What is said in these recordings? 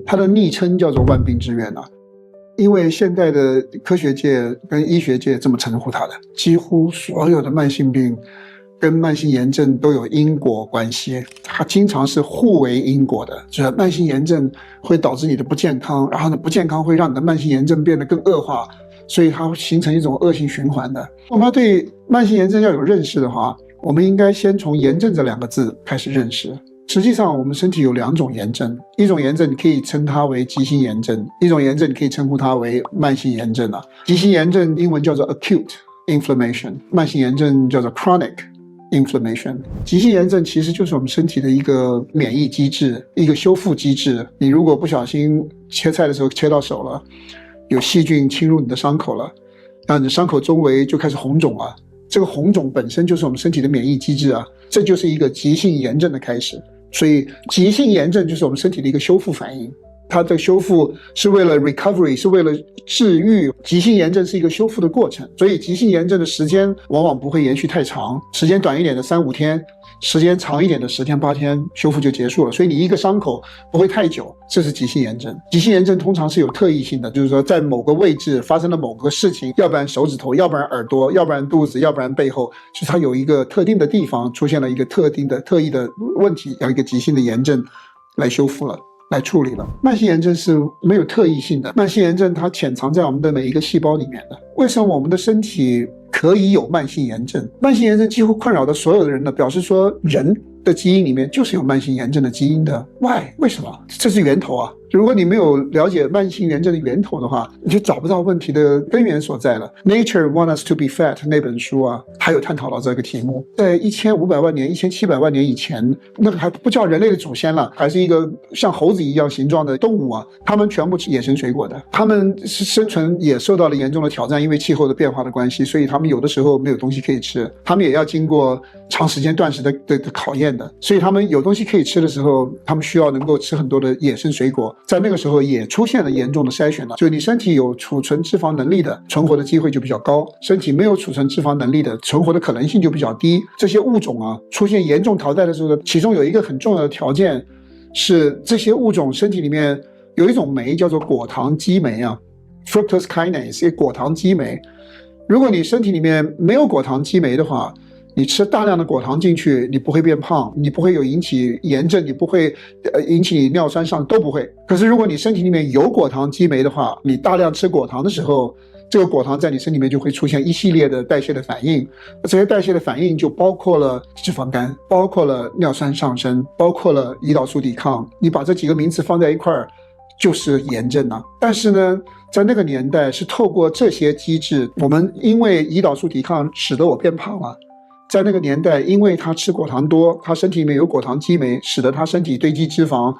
它的昵称叫做万病之源啊，因为现代的科学界跟医学界这么称呼它的，几乎所有的慢性病跟慢性炎症都有因果关系，它经常是互为因果的，就是慢性炎症会导致你的不健康，然后呢不健康会让你的慢性炎症变得更恶化，所以它会形成一种恶性循环的。我们要对慢性炎症要有认识的话，我们应该先从炎症这2个字开始认识。实际上我们身体有2种炎症，一种炎症你可以称它为急性炎症，一种炎症你可以称呼它为慢性炎症啊。急性炎症英文叫做 acute inflammation， 慢性炎症叫做 chronic inflammation。 急性炎症其实就是我们身体的一个免疫机制，一个修复机制。你如果不小心切菜的时候切到手了，有细菌侵入你的伤口了，那你的伤口周围就开始红肿了，这个红肿本身就是我们身体的免疫机制啊，这就是一个急性炎症的开始。所以急性炎症就是我们身体的一个修复反应，它的修复是为了 recovery， 是为了治愈。急性炎症是一个修复的过程，所以急性炎症的时间往往不会延续太长，时间短一点的3-5天，时间长一点的10天8天修复就结束了。所以你一个伤口不会太久，这是急性炎症。急性炎症通常是有特异性的，就是说在某个位置发生了某个事情，要不然手指头，要不然耳朵，要不然肚子，要不然背后，就是它有一个特定的地方出现了一个特异的问题，要一个急性的炎症来修复了，来处理了。慢性炎症是没有特异性的，慢性炎症它潜藏在我们的每一个细胞里面的。为什么我们的身体可以有慢性炎症？慢性炎症几乎困扰的所有的人呢，表示说人的基因里面就是有慢性炎症的基因的。 Why？ 为什么？这是源头啊。如果你没有了解慢性炎症的源头的话，你就找不到问题的根源所在了。 Nature Wants Us to Be Fat 那本书啊，还有探讨到这个题目。在1500万年1700万年以前，那个还不叫人类的祖先了，还是一个像猴子一样形状的动物啊，他们全部吃野生水果的，他们生存也受到了严重的挑战，因为气候的变化的关系，所以他们有的时候没有东西可以吃，他们也要经过长时间断食的考验的，所以他们有东西可以吃的时候，他们需要能够吃很多的野生水果。在那个时候也出现了严重的筛选了，就你身体有储存脂肪能力的，存活的机会就比较高，身体没有储存脂肪能力的，存活的可能性就比较低。这些物种啊出现严重淘汰的时候，其中有一个很重要的条件是这些物种身体里面有一种酶叫做果糖激酶啊 fructose kinase， 果糖激酶。如果你身体里面没有果糖激酶的话，你吃大量的果糖进去，你不会变胖，你不会有引起炎症，你不会引起尿酸上，都不会。可是如果你身体里面有果糖激酶的话，你大量吃果糖的时候，这个果糖在你身体里面就会出现一系列的代谢的反应，这些代谢的反应就包括了脂肪肝，包括了尿酸上升，包括了胰岛素抵抗。你把这几个名词放在一块儿，就是炎症啊。但是呢，在那个年代是透过这些机制，我们因为胰岛素抵抗使得我变胖了。在那个年代，因为他吃果糖多，他身体里面有果糖激酶，使得他身体堆积脂肪，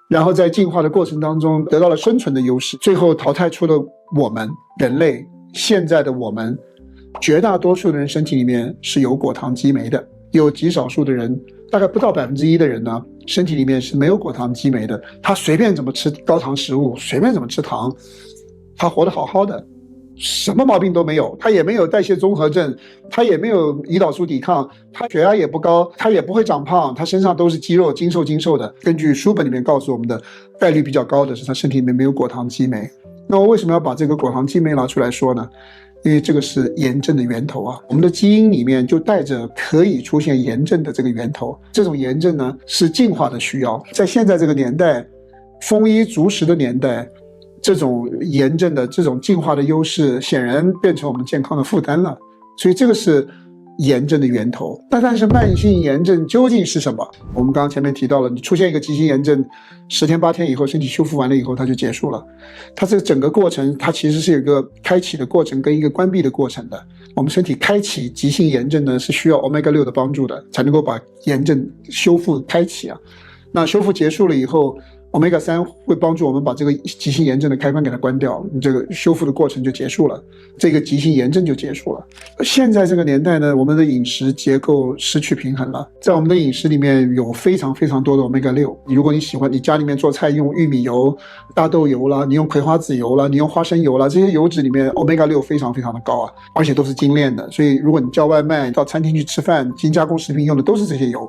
然后在进化的过程当中得到了生存的优势，最后淘汰出了我们人类。现在的我们绝大多数的人身体里面是有果糖激酶的，有极少数的人，大概不到1%的人呢，身体里面是没有果糖激酶的。他随便怎么吃高糖食物，随便怎么吃糖，他活得好好的，什么毛病都没有，他也没有代谢综合症，他也没有胰岛素抵抗，他血压也不高，他也不会长胖，他身上都是肌肉，精瘦的。根据书本里面告诉我们的，概率比较高的是他身体里面没有果糖激酶。那我为什么要把这个果糖激酶拿出来说呢？因为这个是炎症的源头啊，我们的基因里面就带着可以出现炎症的这个源头。这种炎症呢是进化的需要，在现在这个年代，丰衣足食的年代，这种炎症的这种进化的优势显然变成我们健康的负担了，所以这个是炎症的源头。但是慢性炎症究竟是什么？我们刚刚前面提到了，你出现一个急性炎症，10天8天以后，身体修复完了以后，它就结束了。它这个整个过程，它其实是有一个开启的过程跟一个关闭的过程的。我们身体开启急性炎症呢，是需要 Omega-6 的帮助的，才能够把炎症修复开启啊。那修复结束了以后，Omega-3 会帮助我们把这个急性炎症的开关给它关掉，这个修复的过程就结束了，这个急性炎症就结束了。现在这个年代呢，我们的饮食结构失去平衡了，在我们的饮食里面有非常非常多的 Omega-6。如果你喜欢，你家里面做菜用玉米油、大豆油啦，你用葵花籽油啦，你用花生油啦，这些油脂里面 Omega-6 非常非常的高啊，而且都是精炼的。所以如果你叫外卖到餐厅去吃饭，精加工食品用的都是这些油。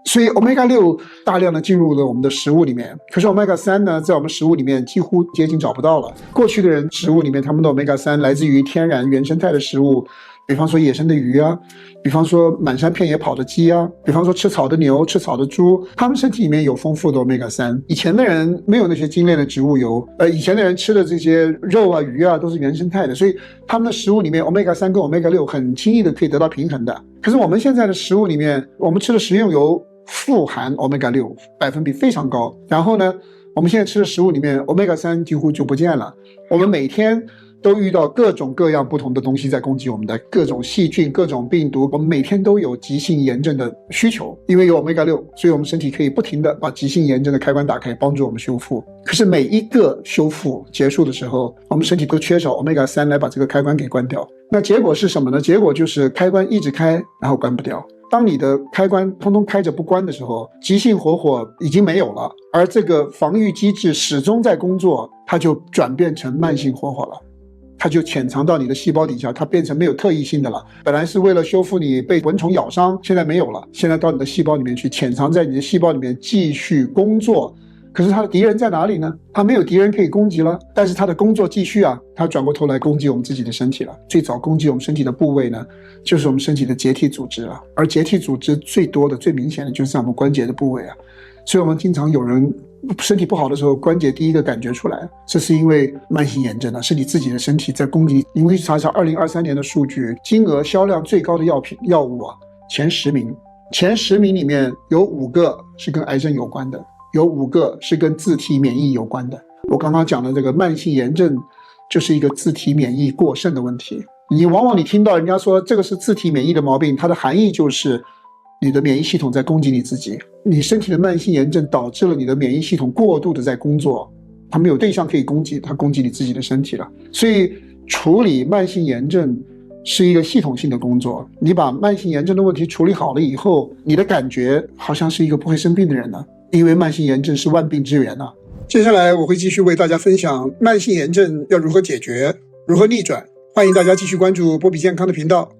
所以 Omega-6 大量的进入了我们的食物里面，可是 Omega-3 呢，在我们食物里面几乎接近找不到了。过去的人食物里面他们的 Omega-3 来自于天然原生态的食物，比方说野生的鱼啊，比方说满山遍野跑的鸡啊，比方说吃草的牛、吃草的猪，他们身体里面有丰富的 Omega-3。以前的人没有那些精炼的植物油，以前的人吃的这些肉啊、鱼啊都是原生态的，所以他们的食物里面 Omega-3 跟 Omega-6 很轻易的可以得到平衡的。可是我们现在的食物里面，我们吃的食用油富含 Omega-6 百分比非常高，然后呢，我们现在吃的食物里面 Omega-3 几乎就不见了。我们每天都遇到各种各样不同的东西在攻击我们的，各种细菌、各种病毒，我们每天都有急性炎症的需求。因为有 Omega-6，所以我们身体可以不停的把急性炎症的开关打开，帮助我们修复。可是每一个修复结束的时候，我们身体都缺少 Omega-3 来把这个开关给关掉。那结果是什么呢？结果就是开关一直开，然后关不掉。当你的开关通通开着不关的时候，急性火已经没有了，而这个防御机制始终在工作，它就转变成慢性火了。它就潜藏到你的细胞底下，它变成没有特异性的了。本来是为了修复你被蚊虫咬伤，现在没有了，现在到你的细胞里面去，潜藏在你的细胞里面继续工作。可是它的敌人在哪里呢？它没有敌人可以攻击了，但是它的工作继续啊，它转过头来攻击我们自己的身体了。最早攻击我们身体的部位呢，就是我们身体的结缔组织了。而结缔组织最多的、最明显的就是在我们关节的部位啊。所以我们经常有人身体不好的时候，关节第一个感觉出来，这是因为慢性炎症啊，是你自己的身体在攻击。你们可以查一查2023年的数据，金额销量最高的药物啊，前10名里面有5个是跟癌症有关的，有5个是跟自体免疫有关的。我刚刚讲的这个慢性炎症就是一个自体免疫过剩的问题。往往你听到人家说这个是自体免疫的毛病，它的含义就是你的免疫系统在攻击你自己，你身体的慢性炎症导致了你的免疫系统过度的在工作，它没有对象可以攻击，它攻击你自己的身体了。所以处理慢性炎症是一个系统性的工作，你把慢性炎症的问题处理好了以后，你的感觉好像是一个不会生病的人了，因为慢性炎症是万病之源啊。接下来我会继续为大家分享慢性炎症要如何解决，如何逆转，欢迎大家继续关注波比健康的频道。